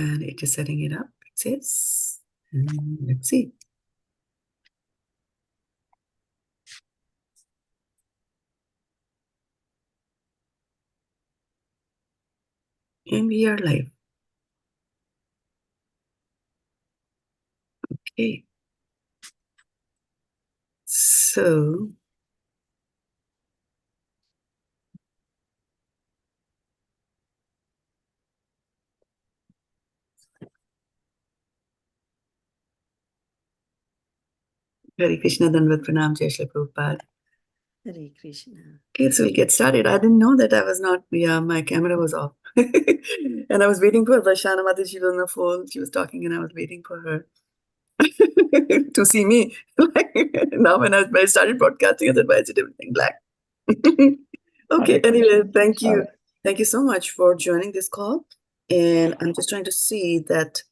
And it is setting it up, it says. Let's see. And we are live. Okay. So Hare Krishna, Dandavat Pranam, Jai Shri Prabhupada. Hare Krishna. Okay, so we'll get started. I didn't know that I was not, my camera was off. And I was waiting for Vashana Mati. She was on the phone. She was talking and I was waiting for her to see me. Now when I started broadcasting, I said, why is it everything black? Okay, anyway, thank you. Thank you so much for joining this call. And I'm just trying to see that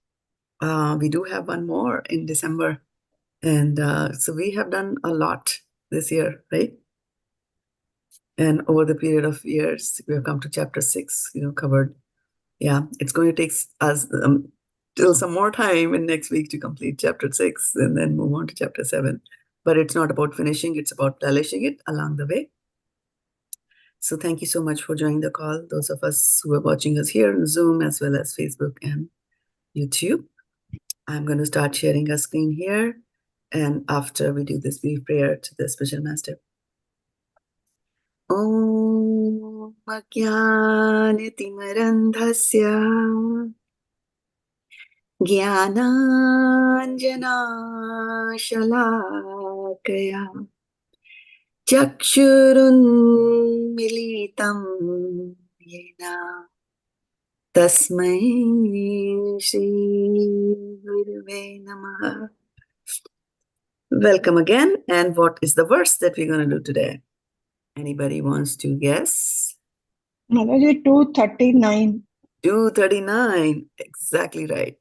we do have one more in December. And so we have done a lot this year, right? And over the period of years, we have come to chapter 6, covered. Yeah, it's going to take us till some more time in next week to complete chapter 6 and then move on to chapter 7. But it's not about finishing, it's about relishing it along the way. So thank you so much for joining the call, those of us who are watching us here on Zoom as well as Facebook and YouTube. I'm going to start sharing a screen here. And after we do this brief prayer to the Special Master. Om Ajnanatimirandhasya Jnananjanashalakaya Chakshurunmilitam Yena Tasmai Shri Gurave Namaha. Welcome again. And what is the verse that we're going to do today? Anybody wants to guess? Mataji, 239. 239. Exactly right.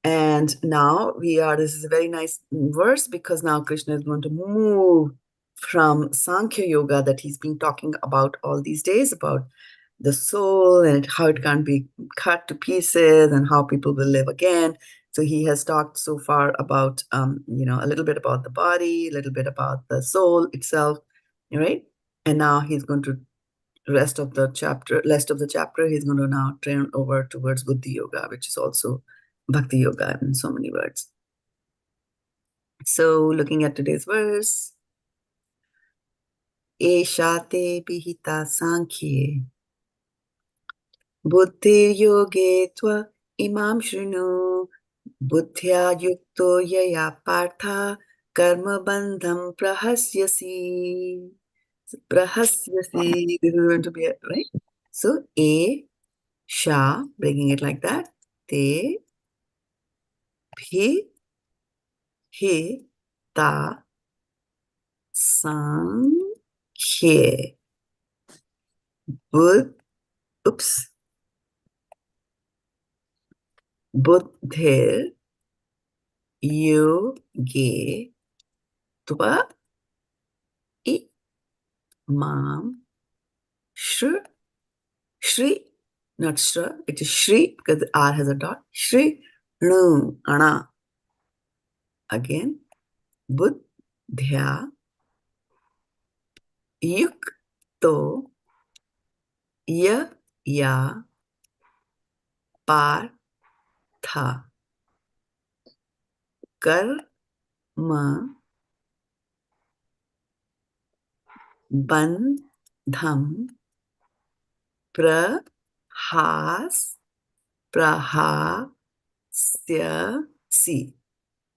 And now this is a very nice verse because now Krishna is going to move from Sāṅkhye yoga that he's been talking about all these days, about the soul and how it can't be cut to pieces and how people will live again. So he has talked so far about, a little bit about the body, a little bit about the soul itself, right? And now he's going to rest of the chapter, he's going to now turn over towards buddhi yoga, which is also bhakti yoga in so many words. So looking at today's verse, Esha te bhihitā sāṅkhye buddhir yoge tva imāṁ śṛṇu buddhyā yukto yayā pārtha karma-bandhaṁ prahāsyasi. Prahāsyasi, this is going to be it, right? So Sha, bringing it like that, te bhihitā sāṅkhye buddhir yoge tva imāṁ Shri, not Shra, it is Shri because the R has a dot. śṛṇu, Ana. Again, buddhyā yukto yayā pārtha karma-bandhaṁ prahāsyasi.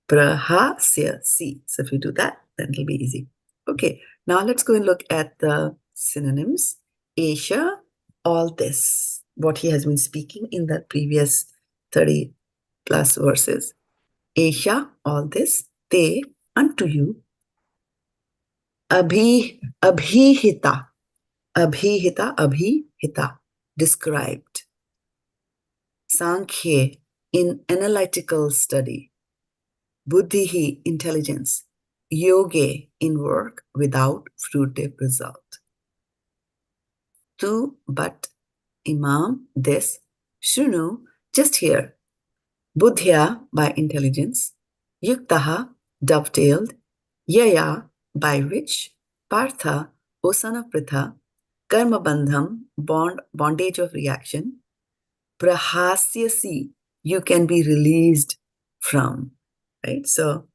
Prahāsyasi. So if you do that, then it'll be easy. Okay, now let's go and look at the synonyms. Esha, all this, what he has been speaking in the previous 30 plus verses. Esha, all this, te, unto you, abhihitā, described. Sāṅkhye, in analytical study. Buddhiḥ, intelligence. Yoge, in work without fruitive result. Tu, but, imāṁ, this. śṛṇu, just hear. buddhyā by intelligence, yuktaḥ dovetailed, yayā by which, pārtha, O son of Pṛthā, karma-bandhaṁ bondage of reaction, prahāsyasi you can be released from. Right? So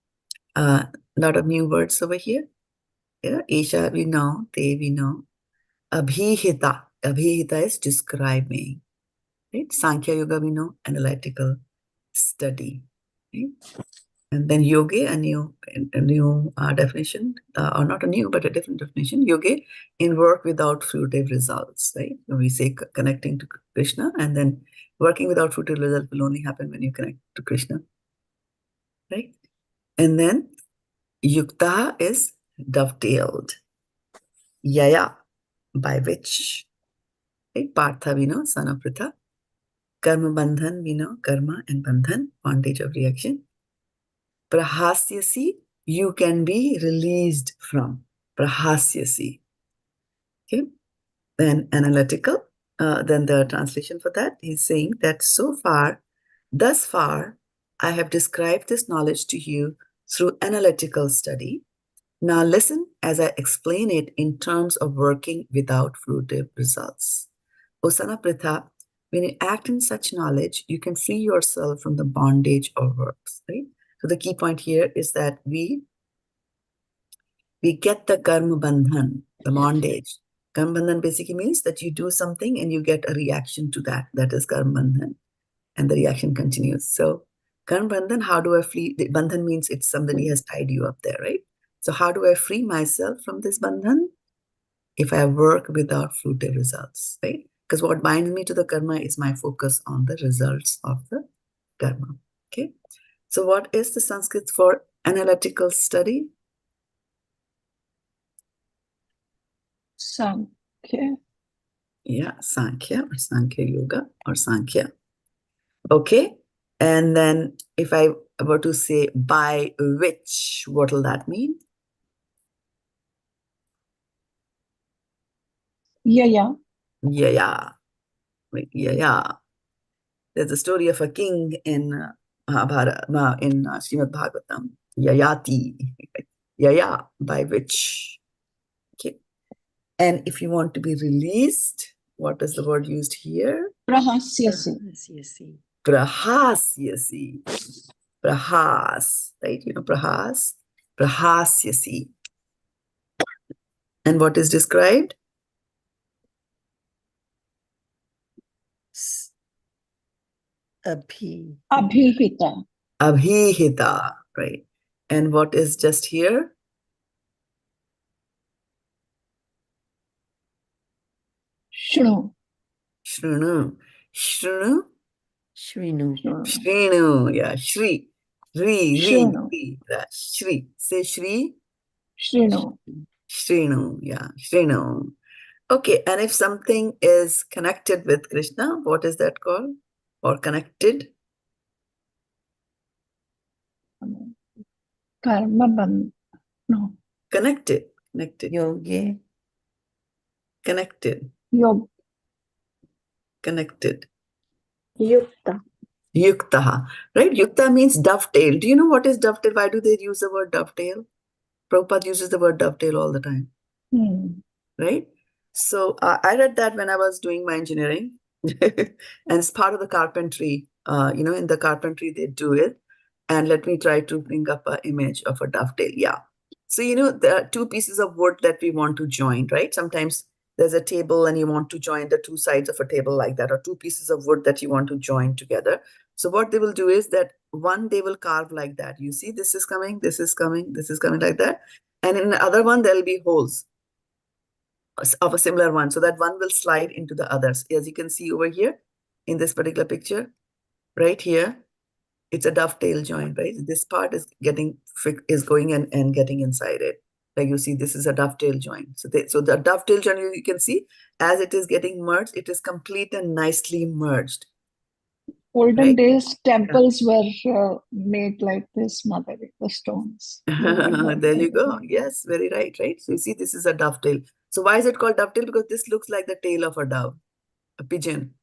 a lot of new words over here. Yeah, Esha we know, Te we know. Abhihitā. Abhihitā is describing. Right? Sāṅkhye yoga we know, analytical study. Right? And then yoge, a new definition, or not a new, but a different definition. Yoge, in work without fruitive results. Right? So we say connecting to Krishna, and then working without fruitive results will only happen when you connect to Krishna. Right? And then yuktaḥ is dovetailed. Yayā, by which. Right? Pārtha we know, son of Pṛthā. Karma-bandhaṁ we know, karma and bandhan, bondage of reaction. Prahāsyasi, you can be released from. Prahāsyasi. Okay. Then analytical. Then the translation for that is saying that thus far, I have described this knowledge to you through analytical study. Now listen as I explain it in terms of working without fruitive results. O son of Pṛthā, when you act in such knowledge, you can free yourself from the bondage of works. Right? So the key point here is that we get the karma-bandhaṁ, the bondage. Karma-bandhaṁ basically means that you do something and you get a reaction to that. That is karma-bandhaṁ. And the reaction continues. So karma-bandhaṁ, how do I flee? The bandhan means it's somebody has tied you up there, right? So how do I free myself from this bandhan? If I work without fruitive results, right? Because what binds me to the karma is my focus on the results of the karma. Okay. So what is the Sanskrit for analytical study? Sāṅkhye. Yeah, Sāṅkhya or Sāṅkhya Yoga or Sāṅkhya. Okay. And then if I were to say by which, what will that mean? Yayā. Yayā. Yayā. There's a story of a king in Srimad Bhagavatam. Yayati. Yayā, by which. Okay. And if you want to be released, what is the word used here? Prahāsyasi. Prahāsyasi. Prahāsyasi. Prahās, right? You know, prahās. Prahāsyasi. And what is described? Abhihitā. Abhihitā, right? And what is just here? śṛṇu. śṛṇu. śṛṇu? śṛṇu. śṛṇu, yeah, Shri. śṛṇu. Shri. Say Shri. śṛṇu. śṛṇu, yeah, śṛṇu. Okay, and if something is connected with Krishna, what is that called? Or connected? Karma-bandhaṁ. No. Connected. Yoge. Connected. Yoga. Connected. Yukta. Yuktaḥ, right? Yukta means dovetail. Do you know what is dovetail? Why do they use the word dovetail? Prabhupada uses the word dovetail all the time, right? So I read that when I was doing my engineering, and it's part of the carpentry. In the carpentry they do it. And let me try to bring up an image of a dovetail. Yeah. So, there are two pieces of wood that we want to join, right? Sometimes there's a table and you want to join the two sides of a table like that, or two pieces of wood that you want to join together. So what they will do is that one, they will carve like that. You see, this is coming, this is coming, this is coming like that. And in the other one, there'll be holes of a similar one. So that one will slide into the others. As you can see over here in this particular picture, right here, it's a dovetail joint, right? This part is going and getting inside it. Like you see, this is a dovetail joint. So the dovetail joint, you can see, as it is getting merged, it is complete and nicely merged. Olden days, temples were made like this, mother, with the stones. There you go. Yes, very right, right? So you see, this is a dovetail. So why is it called dovetail? Because this looks like the tail of a dove, a pigeon,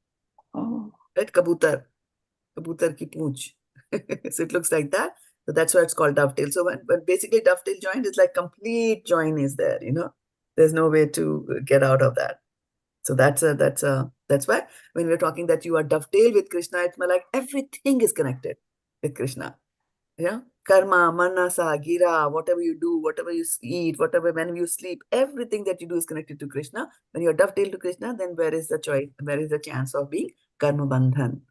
Oh. right? Kabutar ki poonch. So it looks like that. So that's why it's called dovetail. So when basically dovetail joint is like complete join is there, there's no way to get out of that. So that's why when we're talking that you are dovetailed with Krishna, it's more like everything is connected with Krishna. Yeah, karma, manasa, gira, whatever you do, whatever you eat, whatever, when you sleep, everything that you do is connected to Krishna. When you're dovetailed to Krishna, then where is the choice? Where is the chance of being karma-bandhaṁ?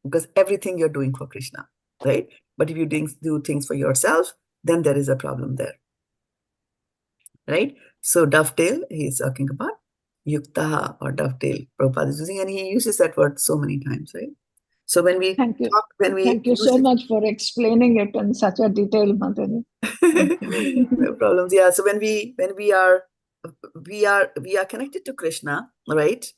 Because everything you're doing for Krishna, right? But if you do things for yourself, then there is a problem there, right? So dovetail, he's talking about yuktaḥ or dovetail. Prabhupada is using, and he uses that word so many times, right? So when we Thank you. talk, when we Thank you so much for explaining it in such a detailed manner. no problems. Yeah. So when we are connected to Krishna, right?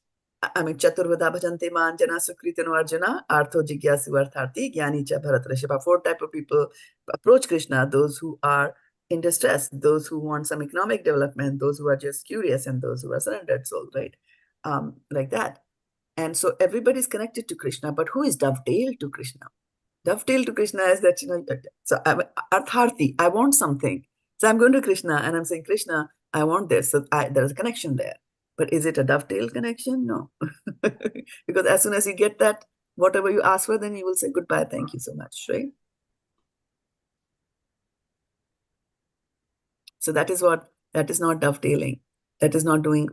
I mean, Chaturvada bhajante man jana sukritano arjuna artho jigyasu artharti jnani cha bharat. 4 type of people approach Krishna: those who are in distress, those who want some economic development, those who are just curious, and those who are surrendered souls, right? Like that. And so everybody is connected to Krishna, but who is dovetailed to Krishna? Dovetailed to Krishna is that, so I'm artharti, I want something. So I'm going to Krishna and I'm saying, Krishna, I want this. So there's a connection there. But is it a dovetail connection? No. Because as soon as you get that, whatever you ask for, then you will say goodbye, thank you so much, right? So that is not dovetailing. That is not doing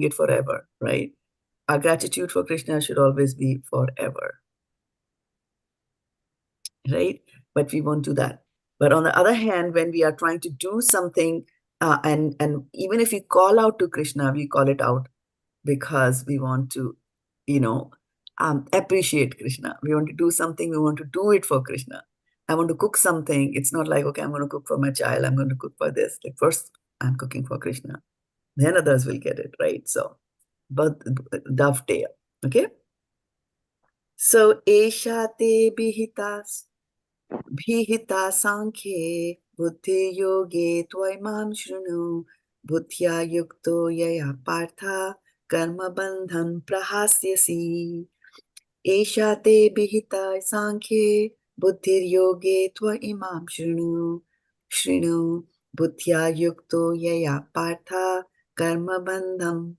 it forever, right? Our gratitude for Krishna should always be forever, right? But we won't do that. But on the other hand, when we are trying to do something, and even if we call out to Krishna, we call it out because we want to, appreciate Krishna. We want to do something, we want to do it for Krishna. I want to cook something. It's not like, okay, I'm going to cook for my child, I'm going to cook for this. Like first, I'm cooking for Krishna. Then others will get it, right? So, but dovetail, okay? So, esha te bhihitā sāṅkhye buddhi yoge imāṁ śṛṇu buddhyā yukto yayā pārtha karma-bandhaṁ prahāsyasi. Esha te bhihitā sāṅkhye buddhir yoge imāṁ śṛṇu buddhyā yukto yayā pārtha karma-bandhaṁ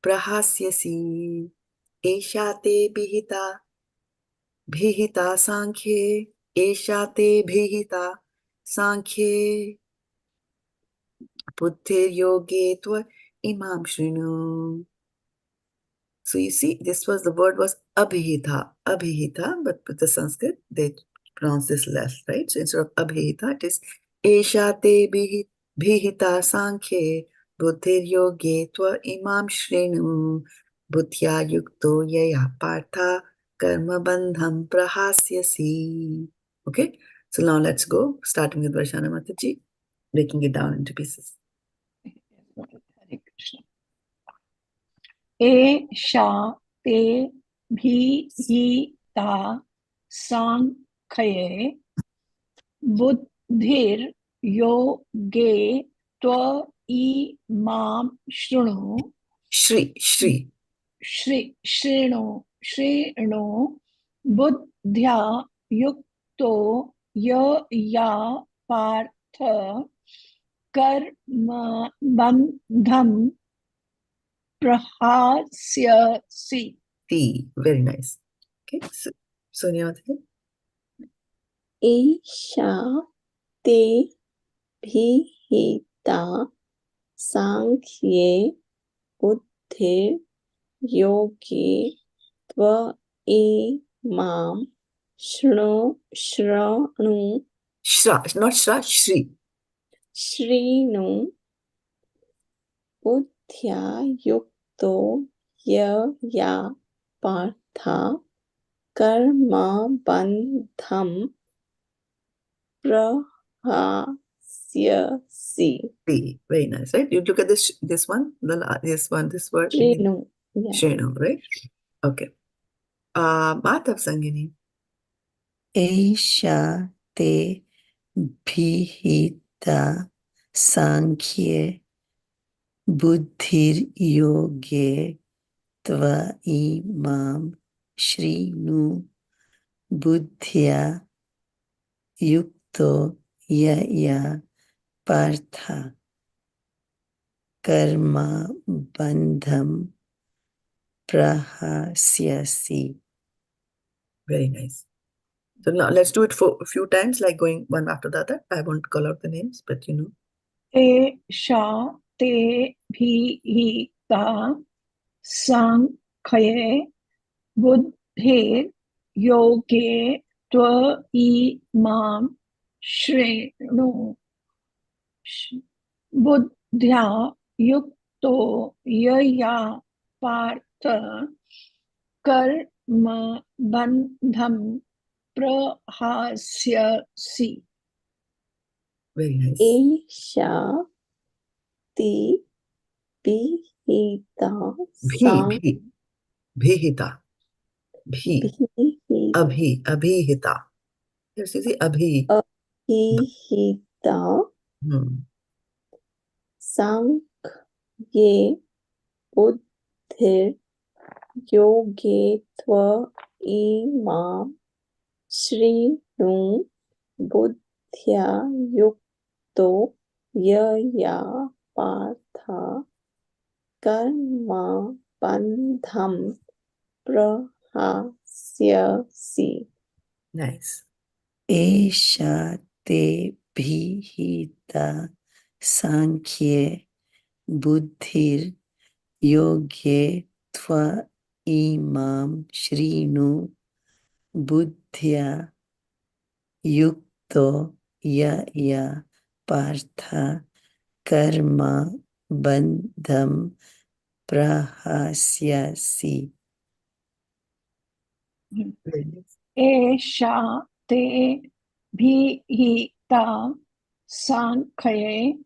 prahāsyasi. Esha te bhihitā sāṅkhye. Esha te bhihitā sāṅkhye buddhir yoge imāṁ śṛṇu. So you see, the word was abhihitā, but with the Sanskrit, they pronounce this less, right? So instead of abhihitā, it is esha te bhihitā sāṅkhye buddhir yoge imāṁ śṛṇu buddhyā yukto yayā pārtha karma-bandhaṁ prahāsyasi. Okay, so now let's go, starting with Varshana Mataji, breaking it down into pieces. Hare Krishna. Esha te bhihitā sāṅkhye buddhir yoge imāṁ śṛṇu. śṛṇu buddhyā yukto yayā pārtha karma-bandhaṁ prahāsyasi. Very nice. Okay, so Sonia Mataji. Esha te bhihitā sāṅkhye buddhir yoge imāṁ śṛṇu Not Shra, Shri. śṛṇu buddhyā yukto yayā pārtha karma-bandhaṁ prahāsyasi. Very nice, right? You look at this one, this word. śṛṇu, yeah. Śṛṇu, right? Okay. Madhav Sangini. Esha te bhihitā sāṅkhye buddhir yoge imāṁ śṛṇu buddhyā yukto yayā pārtha karma-bandhaṁ prahāsyasi. Very nice. So now let's do it for a few times, like going one after the other. I won't call out the names, but you know. Shraddha-devi Dasi buddhir yoge imāṁ śṛṇu buddhyā yukto yayā pārtha karma-bandhaṁ prahāsyasi. Very nice. Esha te bhihitā Bhihitā. Abhihitā. Here's you see abhihitā. sāṅkhye buddhir yoge imāṁ śṛṇu buddhyā yukto yayā pārtha karma-bandhaṁ prahāsyasi. Nice. Esha te bhihitā sāṅkhye buddhir yoge imāṁ śṛṇu buddhyā yukto yayā pārtha karma-bandhaṁ prahāsyasi. Very nice. Esha te bhihitā sāṅkhye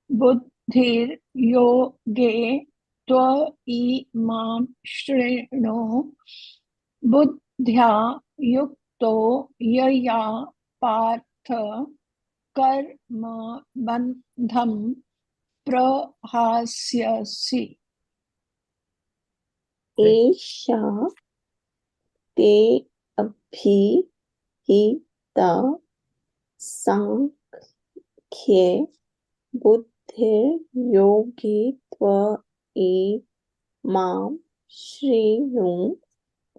buddhir yoge imāṁ śṛṇu buddhyā yukto yayā pārtha karma-bandhaṁ prahāsyasi. Esha te abhihitā sāṅkhye buddhir yoge imāṁ śṛṇu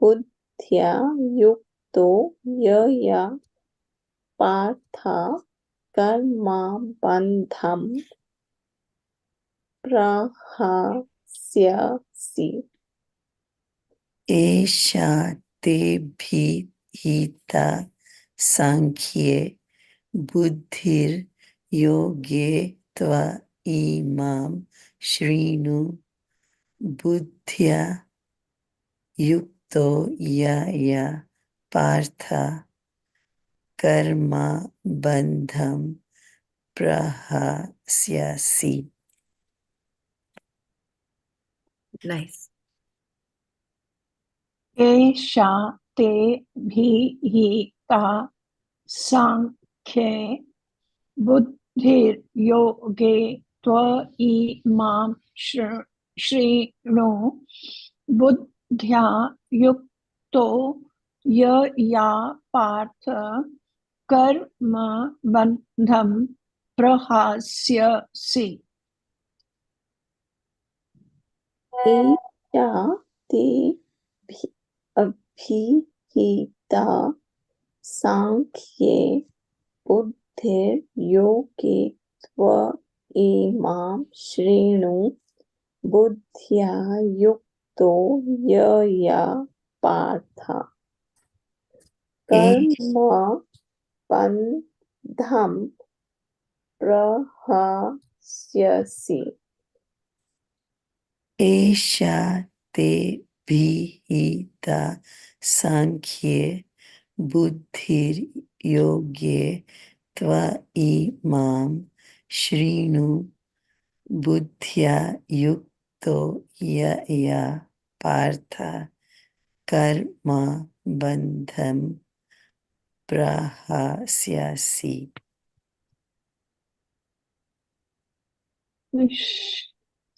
buddhyā yukto yayā pārtha karma-bandhaṁ prahāsyasi. Esha te bhihitā sāṅkhye buddhir yoge imāṁ śṛṇu buddhyā yukto yayā pārtha karma-bandhaṁ prahāsyasi. Nice. Esha te bhihitā sāṅkhye buddhir yoge imāṁ śṛṇu buddhyā yukto yayā pārtha karma-bandhaṁ prahāsyasi. Esha te abhihitā sāṅkhye buddhir yoge imāṁ śṛṇu buddhyā yukto yayā pārtha karma-bandhaṁ prahāsyasi. Esha te bhihitā sāṅkhye buddhir yoge imāṁ śṛṇu buddhyā yukto yayā pārtha karma-bandhaṁ prahāsyasi.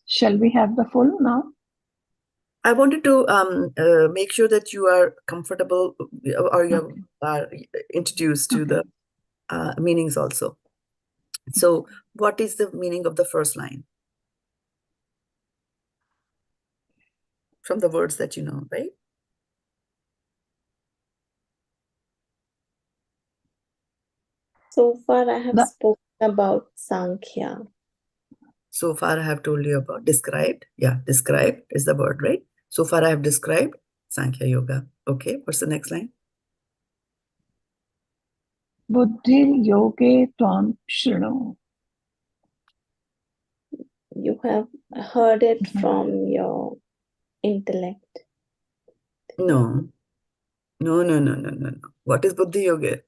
Shall we have the full now? I wanted to make sure that you are comfortable or you are introduced to the meanings also. So what is the meaning of the first line? From the words that you know, right? So far, I have spoken about Sāṅkhya. So far, I have told you about described. Yeah, described is the word, right? So far, I have described Sāṅkhya Yoga. Okay, what's the next line? buddhir yoge tvam śṛṇu. You have heard it from your intellect. No. No. What is buddhi yoga?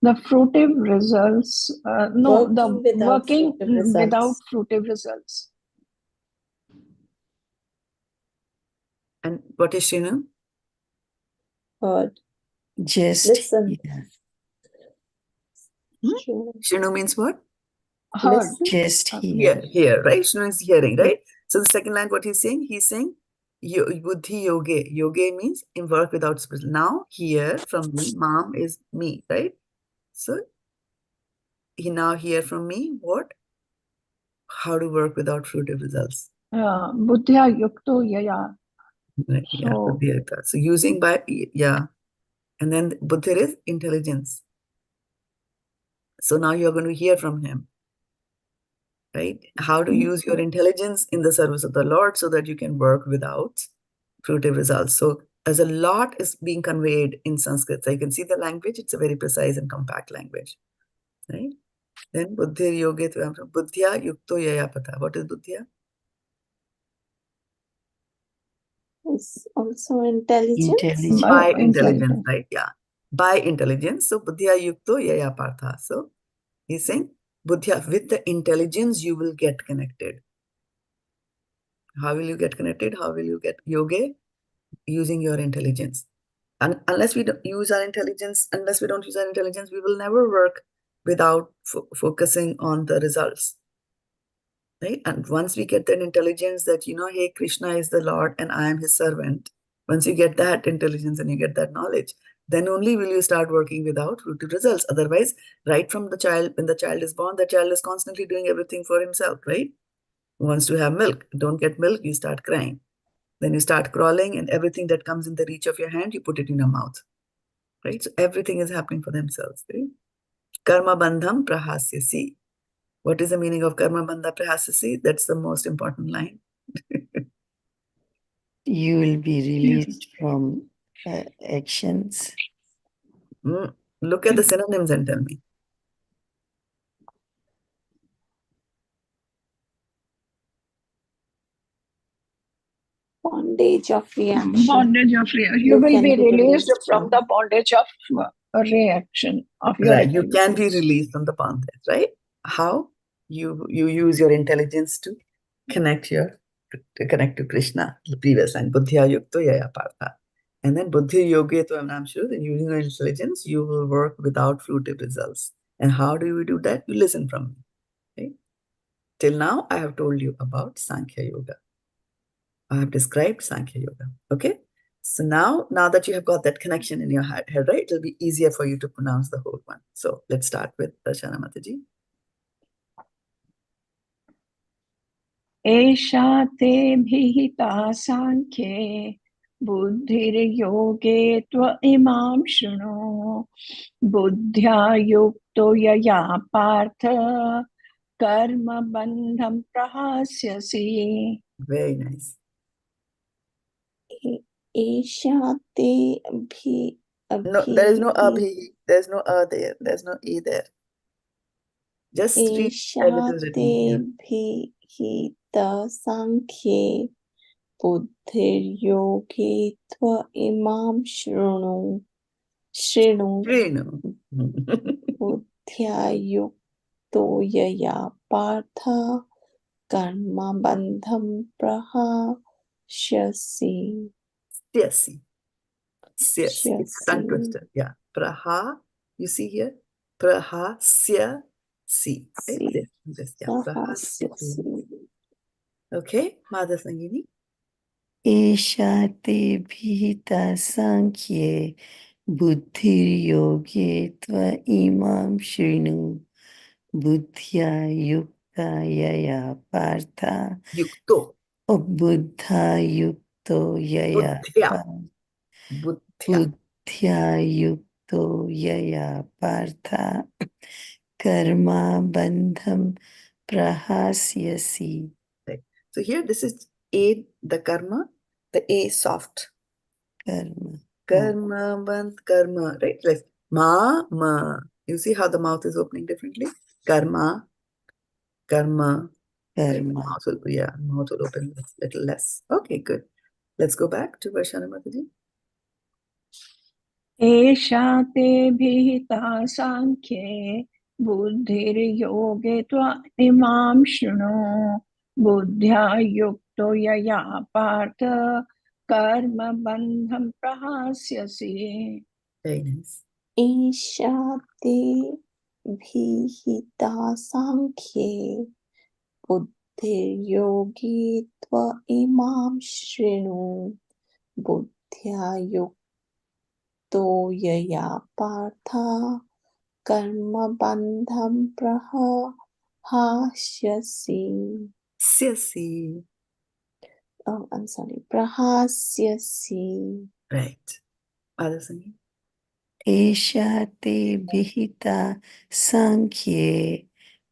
The fruitive results, working without fruitive results. And what is śṛṇu? Heard. Just Listen. hear. śṛṇu means what? Heard. Just hear. Hear, right? śṛṇu is hearing, right? So the second line, what he's saying buddhi yoge. Yoge means in work without spirit. Now, hear from me, imāṁ is me, right? So, he now hear from me what? How to work without fruitive results. Buddhyā yukto yayā. Right? Yeah, bhihitā. So using by, yeah. And then buddhir is intelligence. So now you're going to hear from him, right? How to use your intelligence in the service of the Lord so that you can work without fruitive results. So as a lot is being conveyed in Sanskrit, so you can see the language, it's a very precise and compact language, right? Then buddhir yoge buddhyā yukto yayā pṛthā. What is buddhyā? It's also intelligence. By intelligence, right? Yeah. By intelligence. So buddhyā yukto yayā pārtha. So he's saying, buddhyā, with the intelligence, you will get connected. How will you get connected? How will you get yoga? Using your intelligence. And unless we don't use our intelligence, we will never work without focusing on the results. Right? And once we get that intelligence that, hey, Krishna is the Lord and I am his servant. Once you get that intelligence and you get that knowledge, then only will you start working without fruitive results. Otherwise, right from the child, when the child is born, the child is constantly doing everything for himself, right? Who wants to have milk? Don't get milk, you start crying. Then you start crawling and everything that comes in the reach of your hand, you put it in your mouth, right? So everything is happening for themselves, right? Karma-bandhaṁ prahāsyasi. What is the meaning of karma-bandhaṁ prahāsyasi? That's the most important line. You will be released from actions. Look at the synonyms and tell me. Bondage of reaction. Bondage of reaction. You will be released from the bondage of reaction of your right. You can be released from the bondage, right? How? You use your intelligence to connect to Krishna, the previous line, buddhyā yukto yayā pārtha. And then buddhir yoge to imāṁ śṛṇu, then using your intelligence, you will work without fruitive results. And how do you do that? You listen from me. Okay? Till now, I have told you about Sāṅkhye Yoga. I have described Sāṅkhye Yoga. Okay? So now that you have got that connection in your head, right? It'll be easier for you to pronounce the whole one. So let's start with Darshana Mataji. Esha te bhihitā sāṅkhye buddhir yoge tva imāṁ śṛṇu buddhyā yukto yayā pārtha karma-bandhaṁ prahāsyasi. Very nice. Esha te No, there is no abhi. There's no a there. There's no e there. Just read Esha te bhihitā sāṅkhye buddhir yoge tva imāṁ śṛṇu buddhyā yukto yayā pārtha karma-bandhaṁ prahāsyasi. It's a tongue twister. Yeah. Praha, you see here? Prahāsyasi. Right? This, yeah. Prahāsyasi. Okay. Madha Sangini. Esha te bhihitā sāṅkhye buddhir yoge tva imāṁ śṛṇu buddhyā yukta yayā pārtha Yukto. buddhā yukto yayā Buddhyā. buddhyā yukto yayā pārtha karma-bandhaṁ prahāsyasi. Right. So here this is A, the karma, the A soft. Karma-bandhaṁ, karma, right? Like ma. You see how the mouth is opening differently? Karma. Right? Mouth will open a little less. Okay, good. Let's go back to Varshana Mataji. Esha te bhihitā sāṅkhye buddhir yoge tva imāṁ śṛṇu buddhyā yukto yayā pārtha karma-bandhaṁ prahāsyasi. Very nice. Esha te bhihitā sāṅkhye buddhir yoge tva imāṁ śṛṇu buddhyā yukto yayā pārtha karma-bandhaṁ prahāsyasi. Syasi. Oh, I'm sorry. Prahāsyasi. Right. Madha Sangini. Esha te bhihitā sāṅkhye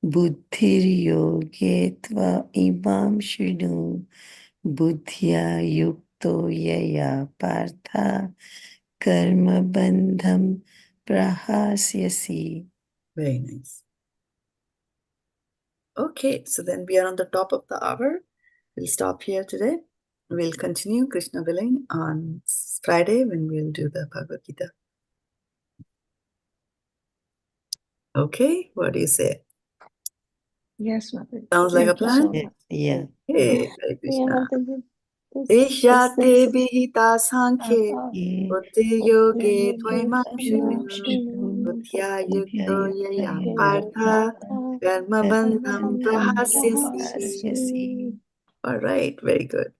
buddhir yoge tva imāṁ śṛṇu buddhyā yukto yayā pārtha karma-bandhaṁ prahāsyasi. Very nice. Okay, so then we are on the top of the hour. We'll stop here today. We'll continue Krishna willing on Friday when we'll do the Bhagavad Gita. Okay, what do you say? Yes, Mataji. Sounds like a Thank you so plan? much. Yeah. Hey, Hare Krishna. This Esha te is bhihitā sāṅkhye buddhir yoge tvimāṁ śṛṇu buddhyā yukto yayā pārtha karma-bandhaṁ prahāsyasi. All right, very good.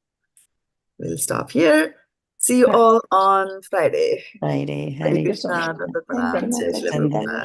We'll stop here. See you all on Friday. Friday. Hare Hare Thank you so Krishna. much. Dandapranam. Thank you, Jai Shri Mataji. Prabhupada.